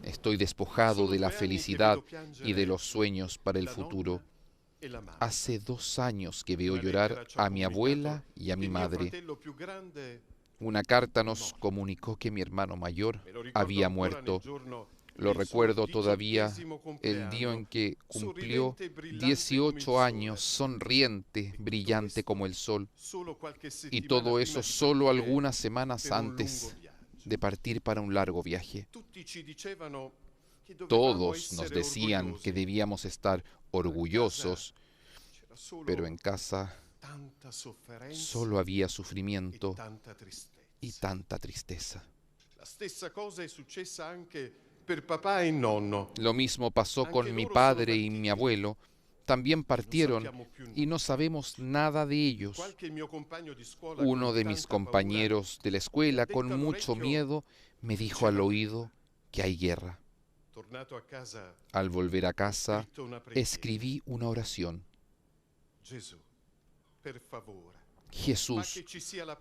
Estoy despojado de la felicidad y de los sueños para el futuro. Hace 2 años que veo llorar a mi abuela y a mi madre. Una carta nos comunicó que mi hermano mayor había muerto. Lo recuerdo todavía el día en que cumplió 18 años, sonriente, brillante como el sol. Y todo eso solo algunas semanas antes de partir para un largo viaje. Todos nos decían que debíamos estar orgullosos, pero en casa solo había sufrimiento y tanta tristeza. Lo mismo pasó con mi padre y mi abuelo. También partieron y no sabemos nada de ellos. Uno de mis compañeros de la escuela, con mucho miedo, me dijo al oído que hay guerra. Al volver a casa, escribí una oración. Jesús,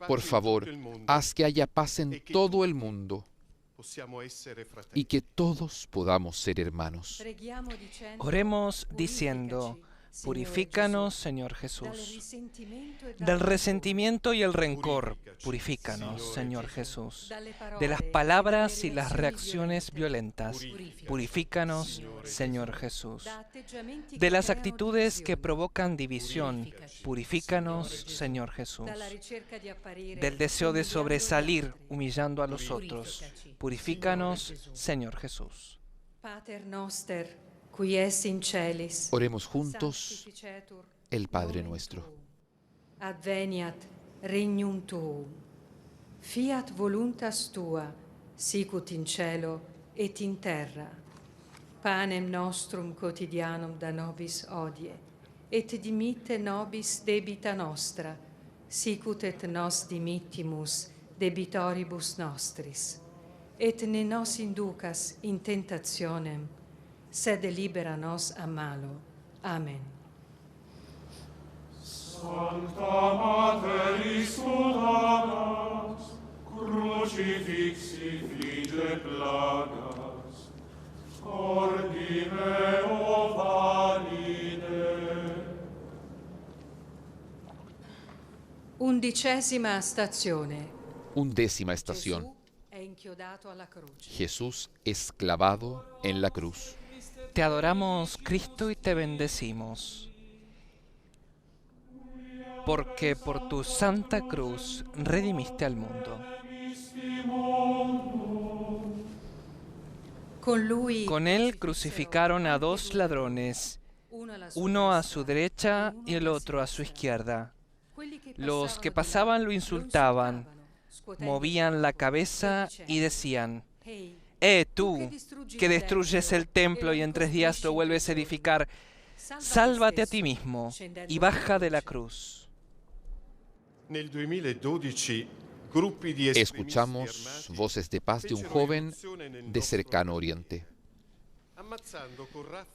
por favor, haz que haya paz en todo el mundo y que todos podamos ser hermanos. Oremos diciendo: purifícanos, Señor Jesús. Del resentimiento y el rencor, purifícanos, Señor Jesús. De las palabras y las reacciones violentas, purifícanos, Señor Jesús. De las actitudes que provocan división, purifícanos, Señor Jesús. Del deseo de sobresalir humillando a los otros, purifícanos, Señor Jesús. Pater noster, qui es in celis, Oremos juntos el Padre nuestro. adveniat regnum tuum, fiat voluntas tua, sicut in cielo et in terra. Panem nostrum quotidianum da nobis hodie, et dimitte nobis debita nostra, sicut et nos dimittimus debitoribus nostris. Et ne nos inducas in tentationem, sed libera nos a malo. Amen. Sancta Mater Istudadas, crucifixi fide plagas, ordi meo valide. 11ª stazione. 11ª estación. Gesù è inchiodato alla croce. Jesús es clavado en la cruz. Te adoramos, Cristo, y te bendecimos, porque por tu santa cruz redimiste al mundo. Con él crucificaron a 2 ladrones, uno a su derecha y el otro a su izquierda. Los que pasaban lo insultaban, movían la cabeza y decían: tú, que destruyes el templo y en 3 días lo vuelves a edificar, sálvate a ti mismo y baja de la cruz. Escuchamos voces de paz de un joven de cercano oriente.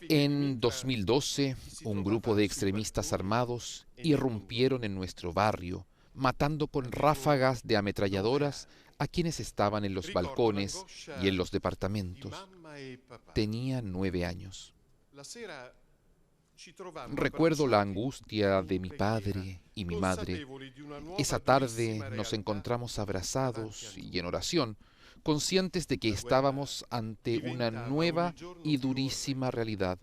En 2012, un grupo de extremistas armados irrumpieron en nuestro barrio, matando con ráfagas de ametralladoras a quienes estaban en los balcones y en los departamentos. Tenía 9 años. Recuerdo la angustia de mi padre y mi madre. Esa tarde nos encontramos abrazados y en oración, conscientes de que estábamos ante una nueva y durísima realidad.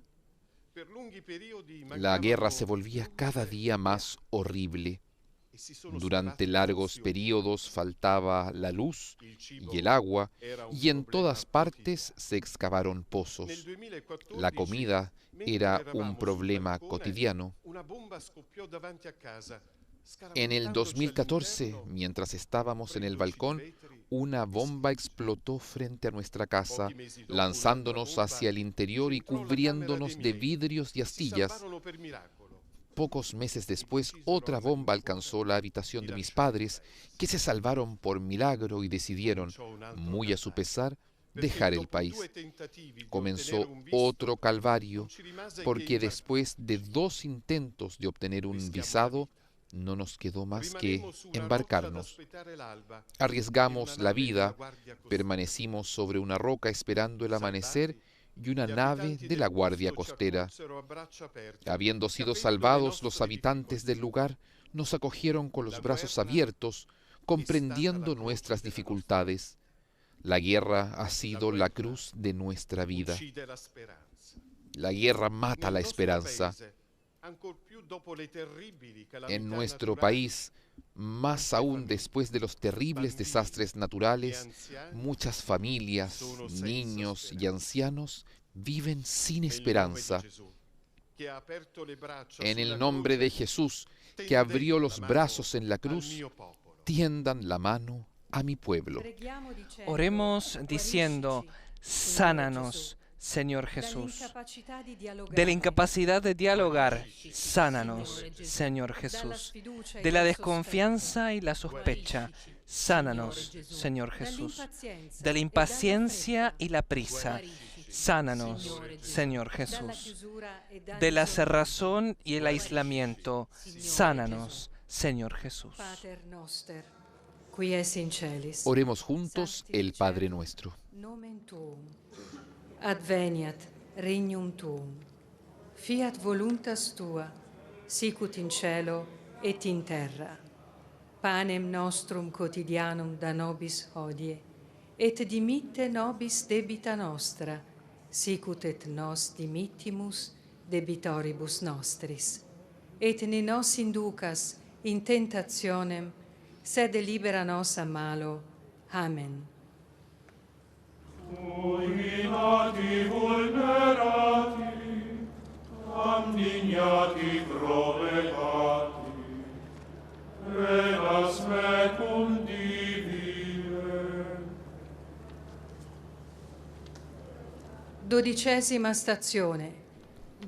La guerra se volvía cada día más horrible. Durante largos periodos faltaba la luz y el agua, y en todas partes se excavaron pozos. La comida era un problema cotidiano. En el 2014, mientras estábamos en el balcón, una bomba explotó frente a nuestra casa, lanzándonos hacia el interior y cubriéndonos de vidrios y astillas. Pocos meses después, otra bomba alcanzó la habitación de mis padres, que se salvaron por milagro y decidieron, muy a su pesar, dejar el país. Comenzó otro calvario, porque después de 2 intentos de obtener un visado, no nos quedó más que embarcarnos. Arriesgamos la vida, permanecimos sobre una roca esperando el amanecer y una nave de la Guardia Costera. Habiendo sido salvados, los habitantes del lugar nos acogieron con los brazos abiertos, comprendiendo nuestras dificultades. La guerra ha sido la cruz de nuestra vida. La guerra mata la esperanza. En nuestro país, más aún después de los terribles desastres naturales, muchas familias, niños y ancianos viven sin esperanza. En el nombre de Jesús, que abrió los brazos en la cruz, tiendan la mano a mi pueblo. Oremos diciendo: sánanos, Señor Jesús. De la incapacidad de dialogar, sánanos, Señor Jesús. De la desconfianza y la sospecha, sánanos, Señor Jesús. De la impaciencia y la prisa, sánanos, Señor Jesús. De la cerrazón y el aislamiento, sánanos, Señor Jesús. Oremos juntos el Padre Nuestro. Adveniat regnum tuum, fiat voluntas tua, sicut in cielo et in terra. Panem nostrum quotidianum da nobis hodie, et dimitte nobis debita nostra, sicut et nos dimittimus debitoribus nostris. Et ne nos inducas in tentationem, sed libera nos a malo. Amen. Fulminati vulnerati, damnignati pro peccati, regas mecum divide. 12ª stazione.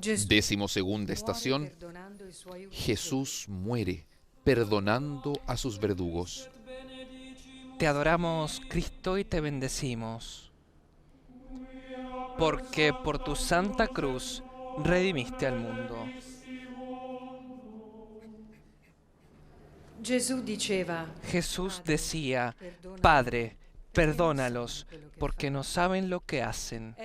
12ª estación. Jesús muere perdonando a sus verdugos. Te adoramos, Cristo, y te bendecimos, porque por tu santa cruz redimiste al mundo. Jesús decía: Padre, perdónalos, porque no saben lo que hacen.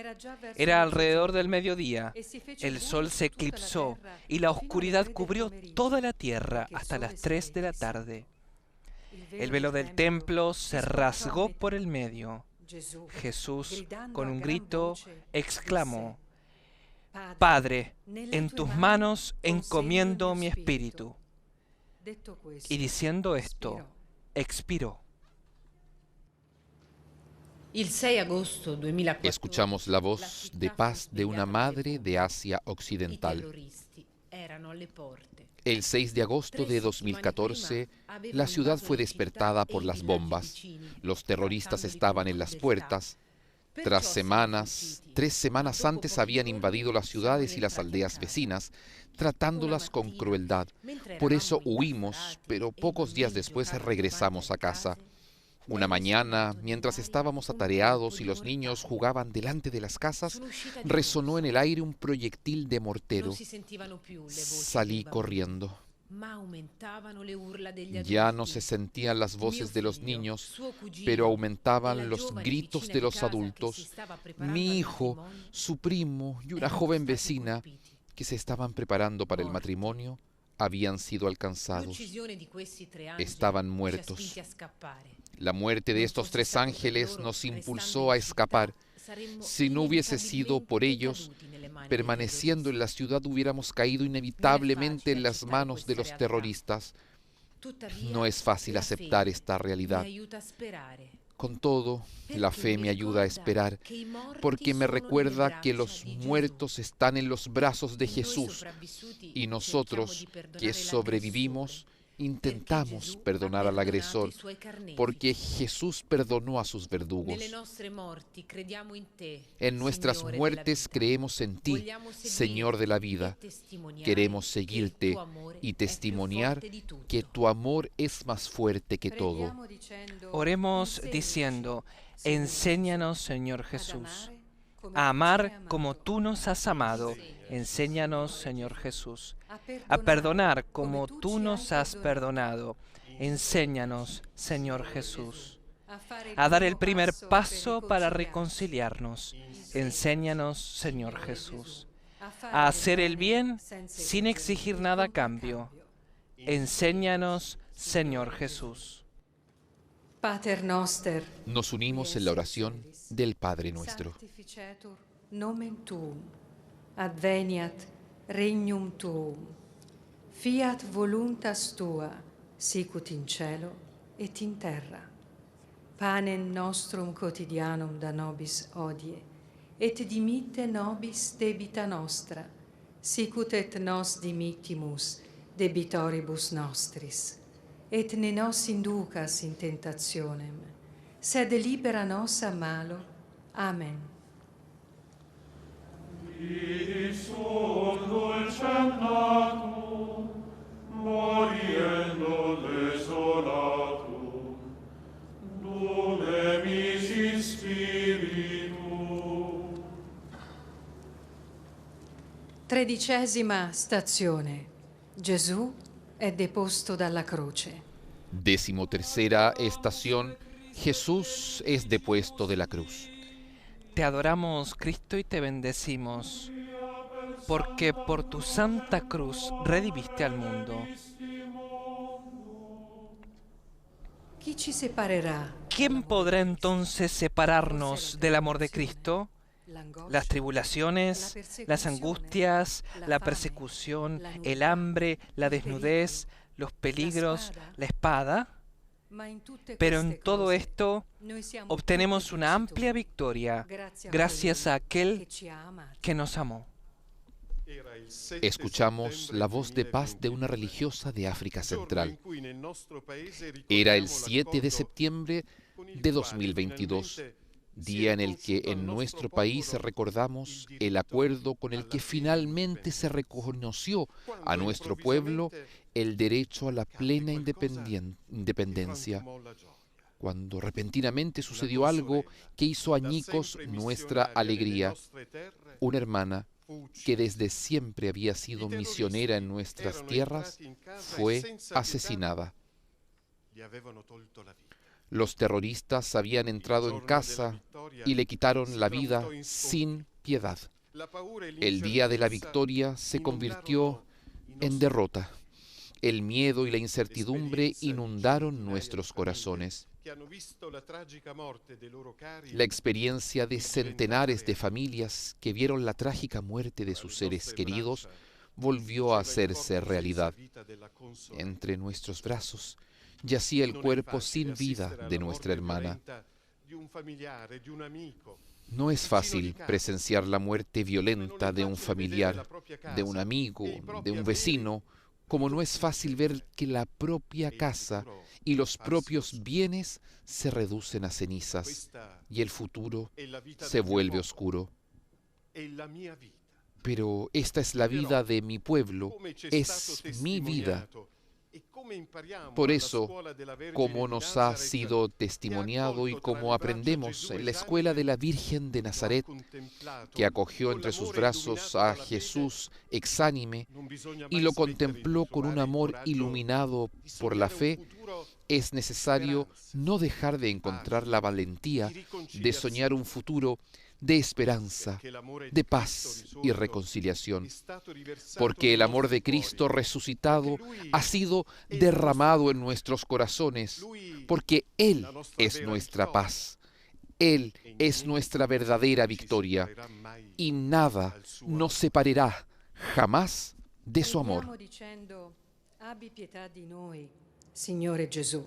Era alrededor del mediodía. El sol se eclipsó y la oscuridad cubrió toda la tierra hasta las 3 de la tarde. El velo del templo se rasgó por el medio. Jesús, con un grito, exclamó: Padre, en tus manos encomiendo mi espíritu. Y diciendo esto, expiró. Il 6 agosto 2014, Escuchamos la voz de paz de una madre de Asia i Occidental. terroristi erano alle porte. El 6 de agosto de 2014, la ciudad fue despertada por las bombas. Los terroristas estaban en las puertas. Tras semanas, 3 semanas antes habían invadido las ciudades y las aldeas vecinas, tratándolas con crueldad. Por eso huimos, pero pocos días después regresamos a casa. Una mañana, mientras estábamos atareados y los niños jugaban delante de las casas, resonó en el aire un proyectil de mortero. Salí corriendo. Ya no se sentían las voces de los niños, pero aumentaban los gritos de los adultos. Mi hijo, su primo y una joven vecina, que se estaban preparando para el matrimonio, habían sido alcanzados. Estaban muertos. La muerte de estos 3 ángeles nos impulsó a escapar. Si no hubiese sido por ellos, permaneciendo en la ciudad hubiéramos caído inevitablemente en las manos de los terroristas. No es fácil aceptar esta realidad. Con todo, la fe me ayuda a esperar, porque me recuerda que los muertos están en los brazos de Jesús y nosotros, que sobrevivimos, intentamos perdonar al agresor, porque Jesús perdonó a sus verdugos. En nuestras muertes creemos en ti, Señor de la vida. Queremos seguirte y testimoniar que tu amor es más fuerte que todo. Oremos diciendo: Enséñanos, Señor Jesús, a amar como tú nos has amado. Enséñanos, Señor Jesús, a perdonar como tú nos has perdonado. Enséñanos, Señor Jesús, a dar el primer paso para reconciliarnos. Enséñanos, Señor Jesús, a hacer el bien sin exigir nada a cambio. Enséñanos, Señor Jesús. Pater noster, Nos unimos en la oración del Padre nuestro. sanctificetur nomen tuum, adveniat regnum tuum, fiat voluntas tua, sicut in cielo et in terra. Panem nostrum quotidianum da nobis hodie, et dimitte nobis debita nostra, sicut et nos dimittimus debitoribus nostris. Et ne nos inducas in tentationem, sed libera nos a malo. Amen. Iisum dulcem natum, moriendo desolatum, nume mihi spiritu. 13ª stazione. Gesù è deposto dalla croce. 13ª estación. Jesús es depuesto de la cruz. Te adoramos, Cristo, y te bendecimos, porque por tu santa cruz redimiste al mundo. Chi ci separerà? ¿Quién podrá entonces separarnos del amor de Cristo? Las tribulaciones, las angustias, la persecución, el hambre, la desnudez, los peligros, la espada. Pero en todo esto obtenemos una amplia victoria gracias a aquel que nos amó. Escuchamos la voz de paz de una religiosa de África Central. Era el 7 de septiembre de 2022, día en el que en nuestro país recordamos el acuerdo con el que finalmente se reconoció a nuestro pueblo el derecho a la plena independencia, cuando repentinamente sucedió algo que hizo añicos nuestra alegría. Una hermana que desde siempre había sido misionera en nuestras tierras fue asesinada. Los terroristas habían entrado en casa y le quitaron la vida sin piedad. El día de la victoria se convirtió en derrota. El miedo y la incertidumbre inundaron nuestros corazones. La experiencia de centenares de familias que vieron la trágica muerte de sus seres queridos volvió a hacerse realidad. Entre nuestros brazos yacía el cuerpo sin vida de nuestra hermana. No es fácil presenciar la muerte violenta de un familiar, de un amigo, de un vecino, como no es fácil ver que la propia casa y los propios bienes se reducen a cenizas y el futuro se vuelve oscuro. Pero esta es la vida de mi pueblo, es mi vida. Por eso, como nos ha sido testimoniado y como aprendemos en la escuela de la Virgen de Nazaret, que acogió entre sus brazos a Jesús exánime y lo contempló con un amor iluminado por la fe, es necesario no dejar de encontrar la valentía de soñar un futuro de esperanza, de paz y reconciliación, porque el amor de Cristo resucitado ha sido derramado en nuestros corazones, porque Él es nuestra paz, Él es nuestra verdadera victoria, y nada nos separará jamás de su amor. Abbi pietà di noi, Signore Gesù,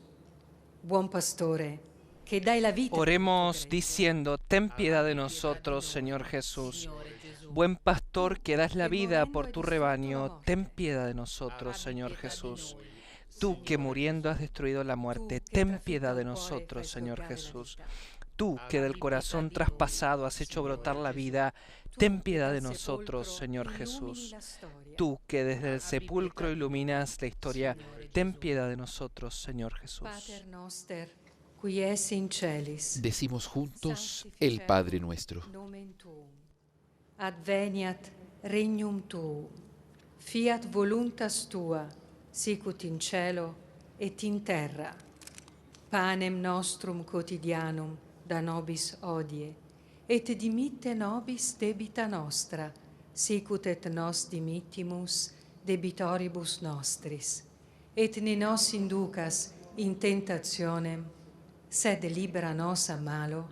buon pastore, que dai la vita. Oremos diciendo, ten piedad de nosotros, Señor Jesús. Buen pastor que das la vida por tu rebaño, ten piedad de nosotros, Señor Jesús. Tú que muriendo has destruido la muerte, ten piedad de nosotros, Señor Jesús. Tú que del corazón traspasado has hecho brotar la vida, ten piedad de nosotros, Señor Jesús. Tú que desde el sepulcro iluminas la historia, ten piedad de nosotros, Señor Jesús. Pater noster, qui es in celis. Decimos juntos el Padre nuestro. Nomen tuum. Adveniat regnum tuum. Fiat voluntas tua, sicut in cielo et in terra. Panem nostrum quotidianum da nobis hodie, et dimitte nobis debita nostra, sicut et nos dimittimus debitoribus nostris. Et ne nos inducas in tentationem, sed libera nos a malo.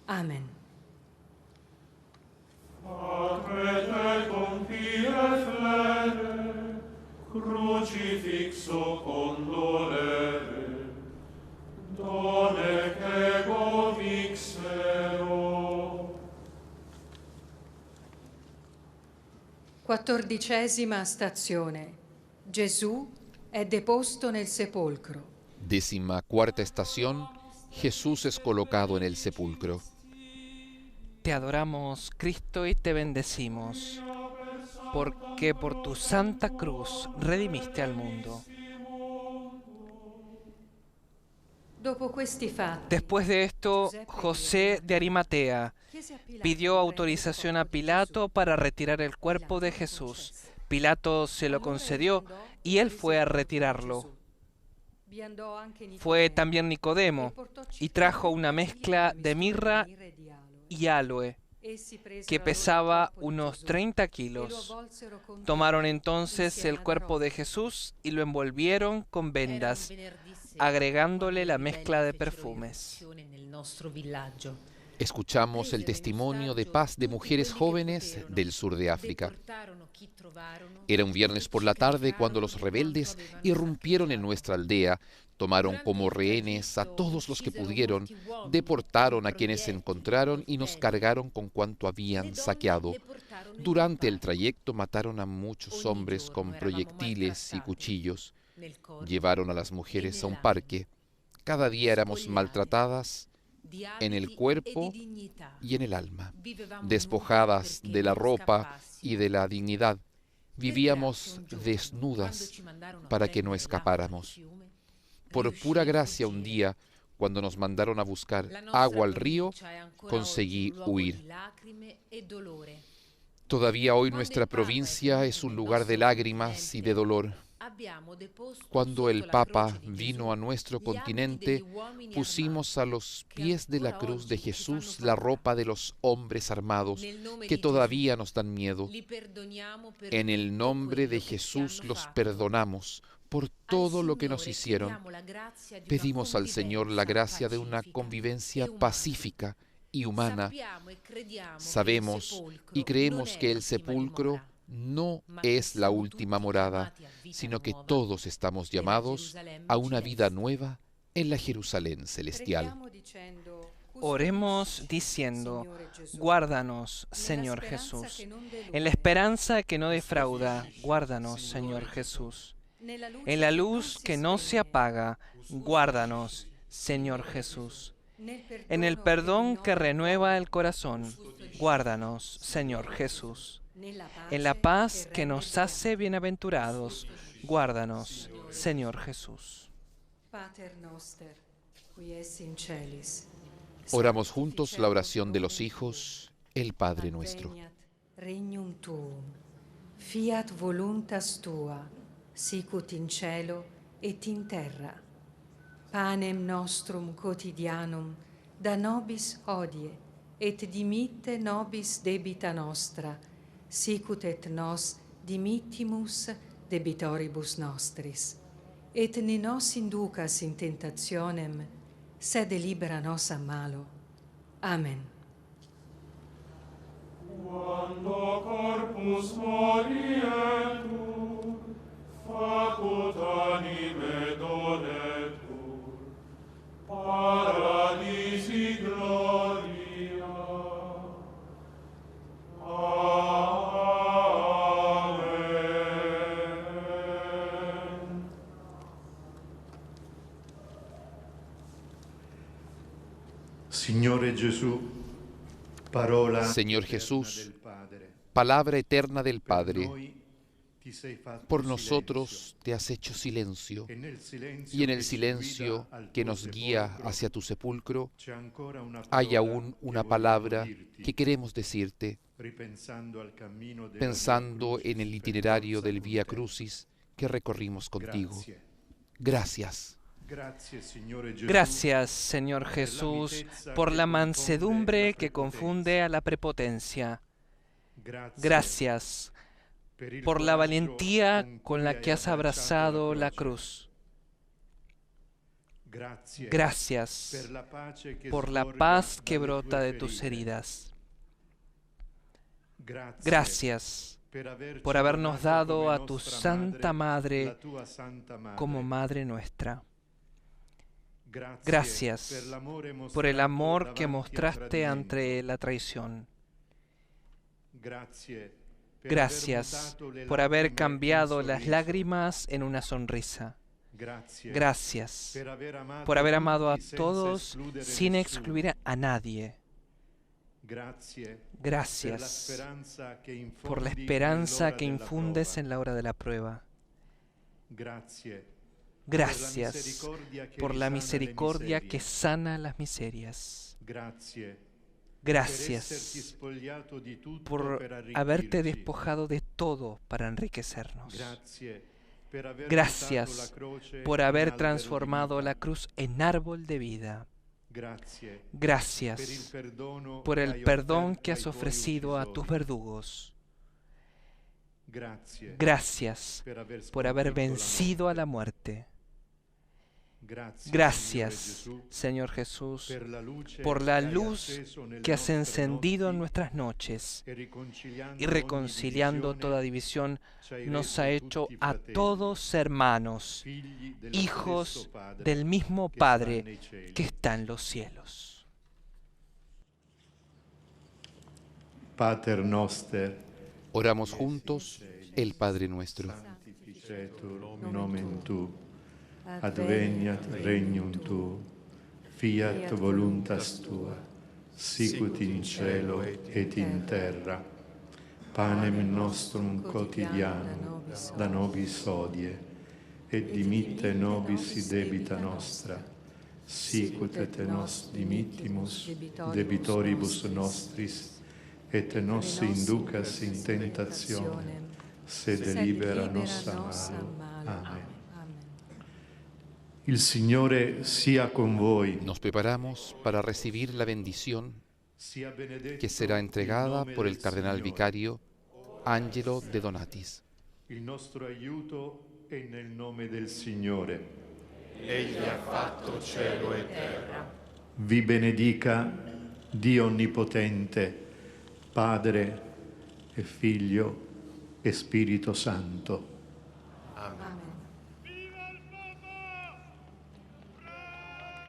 Amen. Advete compire flere, crucifixo condolere, done ego vixero. 14ª stazione. Gesù è deposto nel sepolcro. 14ª estación. Jesús es colocado en el sepulcro. Te adoramos, Cristo, y te bendecimos, porque por tu santa cruz redimiste al mundo. Dopo questi fatti, Después de esto, José de Arimatea pidió autorización a Pilato para retirar el cuerpo de Jesús. Pilato se lo concedió y él fue a retirarlo. Fue también Nicodemo y trajo una mezcla de mirra y aloe que pesaba unos 30 kilos. Tomaron entonces el cuerpo de Jesús y lo envolvieron con vendas, agregándole la mezcla de perfumes. Escuchamos el testimonio de paz de mujeres jóvenes del sur de África. Era un viernes por la tarde cuando los rebeldes irrumpieron en nuestra aldea, tomaron como rehenes a todos los que pudieron, deportaron a quienes encontraron y nos cargaron con cuanto habían saqueado. Durante el trayecto mataron a muchos hombres con proyectiles y cuchillos. Llevaron a las mujeres a un parque. Cada día éramos maltratadas en el cuerpo y en el alma, despojadas de la ropa y de la dignidad. Vivíamos desnudas para que no escapáramos. Por pura gracia, un día, cuando nos mandaron a buscar agua al río, conseguí huir. Todavía hoy nuestra provincia es un lugar de lágrimas y de dolor. Cuando el Papa vino a nuestro continente, pusimos a los pies de la cruz de Jesús la ropa de los hombres armados que todavía nos dan miedo. En el nombre de Jesús los perdonamos por todo lo que nos hicieron. Pedimos al Señor la gracia de una convivencia pacífica y humana. Sabemos y creemos que el sepulcro no es la última morada, sino que todos estamos llamados a una vida nueva en la Jerusalén celestial. Oremos diciendo: guárdanos, Señor Jesús. En la esperanza que no defrauda, guárdanos, Señor Jesús. En la luz que no se apaga, guárdanos, Señor Jesús. En el perdón que renueva el corazón, guárdanos, Señor Jesús. En la paz que nos hace bienaventurados, guárdanos, Señor Jesús. Oramos juntos la oración de los hijos, el Padre nuestro. Regnum tuum, fiat voluntas tua, sicut in cielo et in terra. Panem nostrum quotidianum da nobis hodie, et dimitte nobis debita nostra, sicut et nos dimittimus debitoribus nostris. Et ne nos inducas in tentationem, sed libera nos a malo. Amen. Quando corpus morietur, facut anime donetur, paradisi gloria. Amen. Signore Gesù, parola Señor eterna Jesús, del Padre, palabra eterna del per Padre, noi Por nosotros te has hecho silencio, y en el silencio que nos guía hacia tu sepulcro, hay aún una palabra que queremos decirte, pensando en el itinerario del Vía Crucis que recorrimos contigo. Gracias. Gracias, Señor Jesús, por la mansedumbre que confunde a la prepotencia. Gracias por la valentía con la que has abrazado la cruz. Gracias por la paz que brota de tus heridas. Gracias por habernos dado a tu Santa Madre como Madre nuestra. Gracias por el amor que mostraste ante la traición. Gracias por haber cambiado las lágrimas en una sonrisa. Gracias por haber amado a todos sin excluir a nadie. Gracias por la esperanza que infundes en la hora de la prueba. Gracias por la misericordia que sana las miserias. Gracias por haberte despojado de todo para enriquecernos. Gracias por haber transformado la cruz en árbol de vida. Gracias por el perdón que has ofrecido a tus verdugos. Gracias por haber vencido a la muerte. Gracias, Señor Jesús, por la luz que has encendido en nuestras noches y reconciliando toda división nos ha hecho a todos hermanos, hijos del mismo Padre que está en los cielos. Pater noster, Oramos juntos el Padre Nuestro. sanctificetur nomen tu, adveniat regnum tu, fiat voluntas tua, sicut in cielo et in terra. Panem nostrum quotidianum da nobis hodie, et dimitte nobis debita nostra, sicut et nos dimittimus debitoribus nostris, et nos inducas in tentationem, sed libera nos a malo. Amen. Il Signore sia con voi. Nos preparamos para recibir la bendición Sia benedetto que será entregada il nome por el del cardenal Signore. vicario Angelo De Donatis. Il nostro aiuto è nel nome del Signore. Egli ha fatto cielo e terra. Vi benedica Dio Onnipotente, Padre e Figlio e Spirito Santo. Amen.